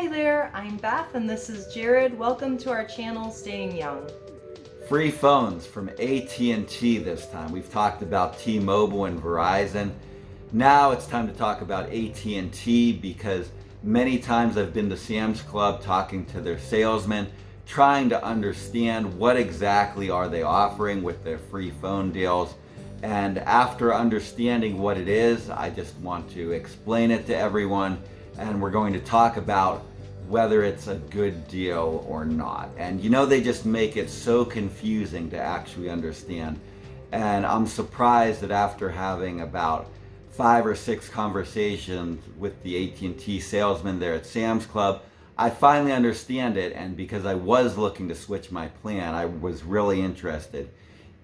Hi there, I'm Beth and this is Jared. Welcome to our channel, Staying Young. Free phones from AT&T this time. We've talked about T-Mobile and Verizon. Now it's time to talk about AT&T because many times I've been to Sam's Club talking to their salesmen, trying to understand what exactly are they offering with their free phone deals. And after understanding what it is, I just want to explain it to everyone, and we're going to talk about whether it's a good deal or not. And they just make it so confusing to actually understand. And I'm surprised that after having about 5 or 6 conversations with the AT&T salesman there at Sam's Club, I finally understand it. And because I was looking to switch my plan, I was really interested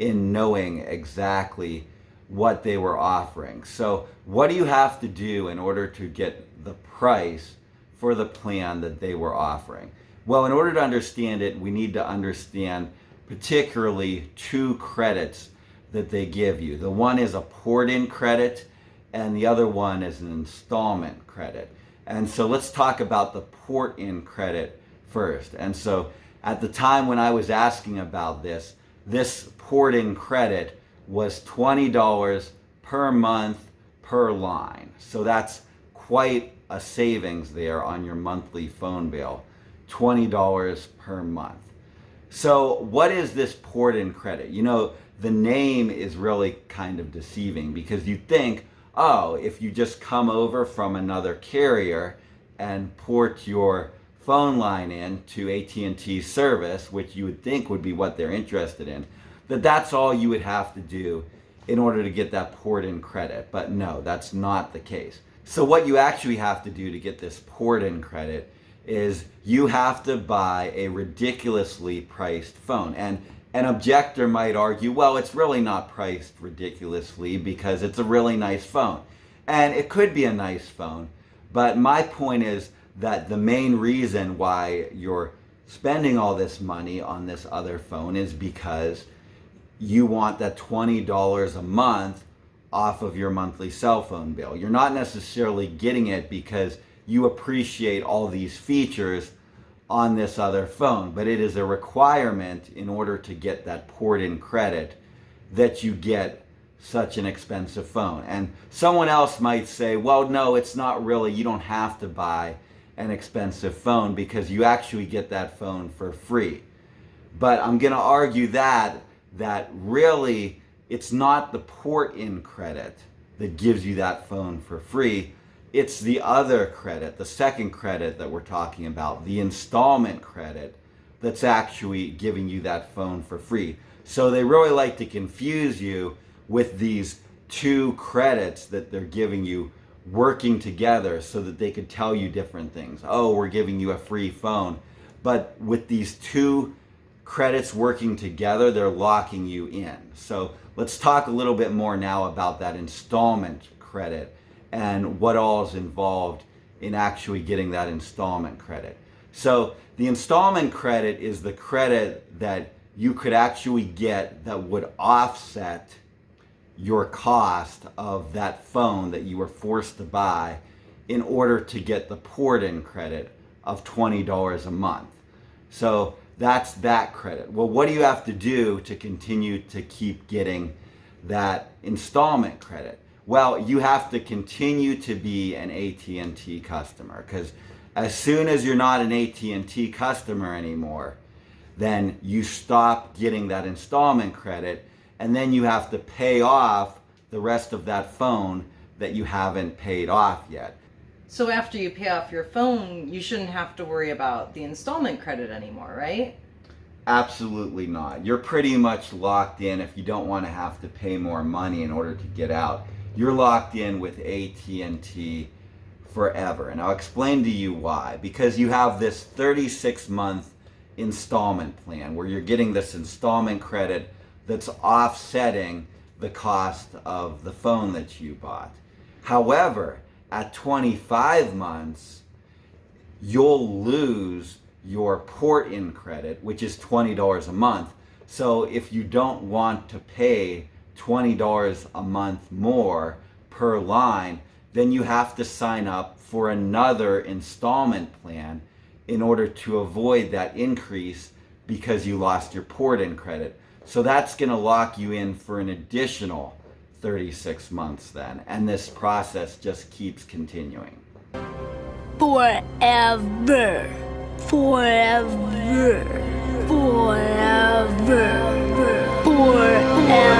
in knowing exactly what they were offering. So what do you have to do in order to get the price for the plan that they were offering? Well, in order to understand it, we need to understand particularly 2 credits that they give you. The one is a port-in credit, and the other one is an installment credit. And so let's talk about the port-in credit first. And so at the time when I was asking about this port-in credit was $20 per month per line. So that's quite a savings there on your monthly phone bill, $20 per month. So what is this port-in credit? The name is really kind of deceiving because you think, oh, if you just come over from another carrier and port your phone line in to AT&T service, which you would think would be what they're interested in, that's all you would have to do in order to get that port-in credit. But no, that's not the case. So what you actually have to do to get this port-in credit is you have to buy a ridiculously priced phone. And an objector might argue, well, it's really not priced ridiculously because it's a really nice phone. And it could be a nice phone, but my point is that the main reason why you're spending all this money on this other phone is because you want that $20 a month off of your monthly cell phone bill. You're not necessarily getting it because you appreciate all these features on this other phone, but it is a requirement in order to get that port-in credit that you get such an expensive phone. And someone else might say, well, no, it's not really. You don't have to buy an expensive phone because you actually get that phone for free. But I'm going to argue that really it's not the port-in credit that gives you that phone for free. It's the other credit, the second credit that we're talking about, the installment credit, that's actually giving you that phone for free. So they really like to confuse you with these 2 credits that they're giving you working together so that they could tell you different things. Oh, we're giving you a free phone. But with these 2 credits working together, they're locking you in. So let's talk a little bit more now about that installment credit and what all is involved in actually getting that installment credit. So the installment credit is the credit that you could actually get that would offset your cost of that phone that you were forced to buy in order to get the port-in credit of $20 a month. So that's that credit. Well, what do you have to do to continue to keep getting that installment credit? Well, you have to continue to be an AT&T customer, because as soon as you're not an AT&T customer anymore, then you stop getting that installment credit, and then you have to pay off the rest of that phone that you haven't paid off yet. So after you pay off your phone, you shouldn't have to worry about the installment credit anymore, right? Absolutely not. You're pretty much locked in if you don't want to have to pay more money in order to get out. You're locked in with AT&T forever. And I'll explain to you why. Because you have this 36-month installment plan where you're getting this installment credit that's offsetting the cost of the phone that you bought. However, at 25 months, you'll lose your port-in credit, which is $20 a month. So if you don't want to pay $20 a month more per line, then you have to sign up for another installment plan in order to avoid that increase because you lost your port-in credit. So that's going to lock you in for an additional 36 months then, and this process just keeps continuing. Forever. Forever. Forever. Forever.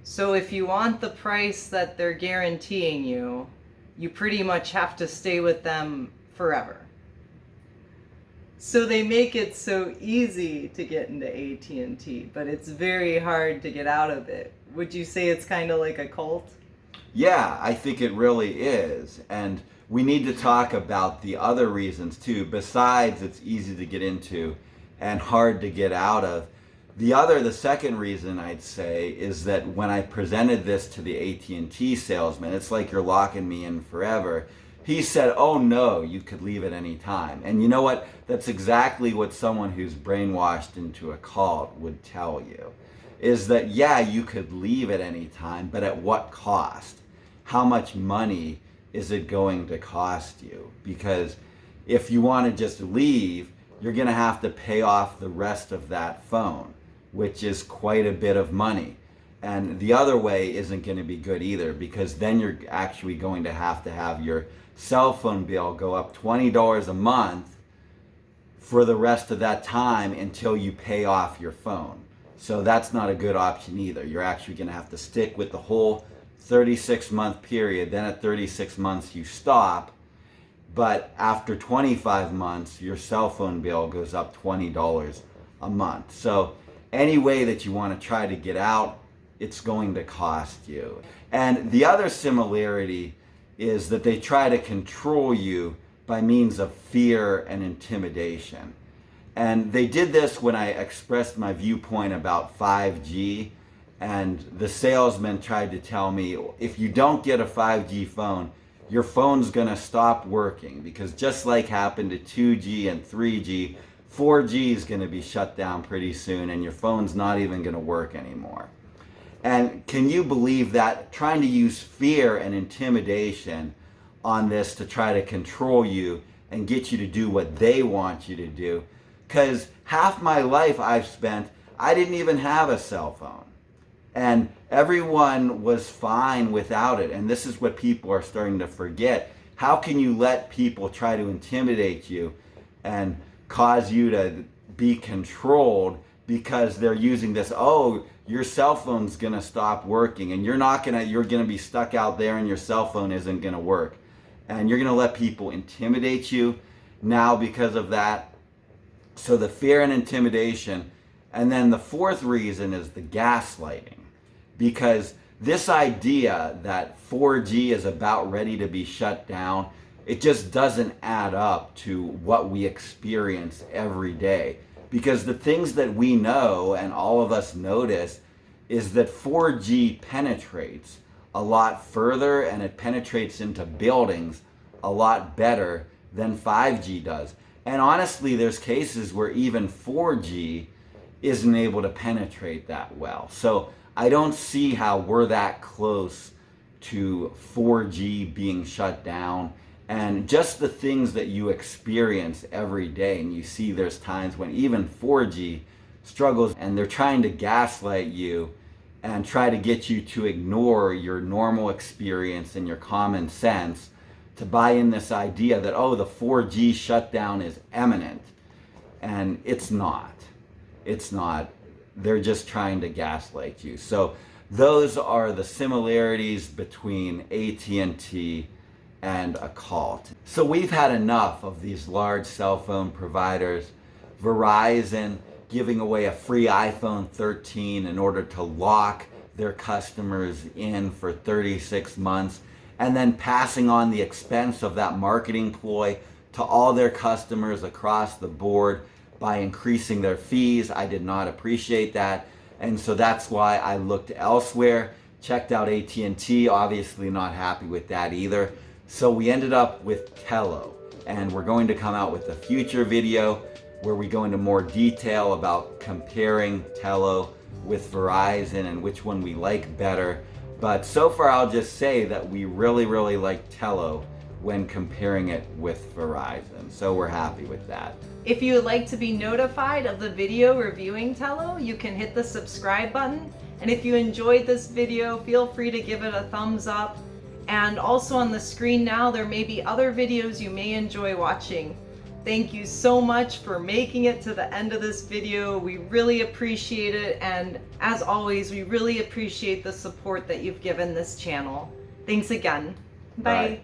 So if you want the price that they're guaranteeing you, you pretty much have to stay with them forever. So they make it so easy to get into AT&T, but it's very hard to get out of it. Would you say it's kind of like a cult? Yeah, I think it really is. And we need to talk about the other reasons too, besides it's easy to get into and hard to get out of. The second reason I'd say is that when I presented this to the AT&T salesman, it's like you're locking me in forever. He said, oh no, you could leave at any time. And you know what? That's exactly what someone who's brainwashed into a cult would tell you. Is that, yeah, you could leave at any time, but at what cost? How much money is it going to cost you? Because if you want to just leave, you're going to have to pay off the rest of that phone, which is quite a bit of money. And the other way isn't going to be good either, because then you're actually going to have your cell phone bill go up $20 a month for the rest of that time until you pay off your phone. So that's not a good option either. You're actually going to have to stick with the whole 36-month period. Then at 36 months you stop, but after 25 months your cell phone bill goes up $20 a month. So any way that you want to try to get out, it's going to cost you. And the other similarity is that they try to control you by means of fear and intimidation. And they did this when I expressed my viewpoint about 5G, and the salesman tried to tell me, if you don't get a 5G phone, your phone's gonna stop working, because just like happened to 2G and 3G, 4G is gonna be shut down pretty soon and your phone's not even gonna work anymore. And can you believe that? Trying to use fear and intimidation on this to try to control you and get you to do what they want you to do. Because half my life I've spent, I didn't even have a cell phone. And everyone was fine without it. And this is what people are starting to forget. How can you let people try to intimidate you and cause you to be controlled because they're using this, oh, your cell phone's gonna stop working and you're gonna be stuck out there and your cell phone isn't gonna work. And you're gonna let people intimidate you now because of that. So the fear and intimidation. And then the fourth reason is the gaslighting. Because this idea that 4G is about ready to be shut down, it just doesn't add up to what we experience every day. Because the things that we know and all of us notice is that 4G penetrates a lot further and it penetrates into buildings a lot better than 5G does. And honestly, there's cases where even 4G isn't able to penetrate that well. So I don't see how we're that close to 4G being shut down. And just the things that you experience every day, and you see there's times when even 4G struggles and they're trying to gaslight you and try to get you to ignore your normal experience and your common sense to buy in this idea that, oh, the 4G shutdown is imminent. And it's not. It's not. They're just trying to gaslight you. So those are the similarities between AT&T and a cult. So we've had enough of these large cell phone providers, Verizon giving away a free iPhone 13 in order to lock their customers in for 36 months, and then passing on the expense of that marketing ploy to all their customers across the board by increasing their fees. I did not appreciate that, and so that's why I looked elsewhere, checked out AT&T, obviously not happy with that either. So we ended up with Tello, and we're going to come out with a future video where we go into more detail about comparing Tello with Verizon and which one we like better. But so far I'll just say that we really like Tello when comparing it with Verizon. So we're happy with that. If you would like to be notified of the video reviewing Tello, you can hit the subscribe button. And if you enjoyed this video, feel free to give it a thumbs up. And also on the screen now, there may be other videos you may enjoy watching. Thank you so much for making it to the end of this video. We really appreciate it. And as always, we really appreciate the support that you've given this channel. Thanks again. Bye. Bye.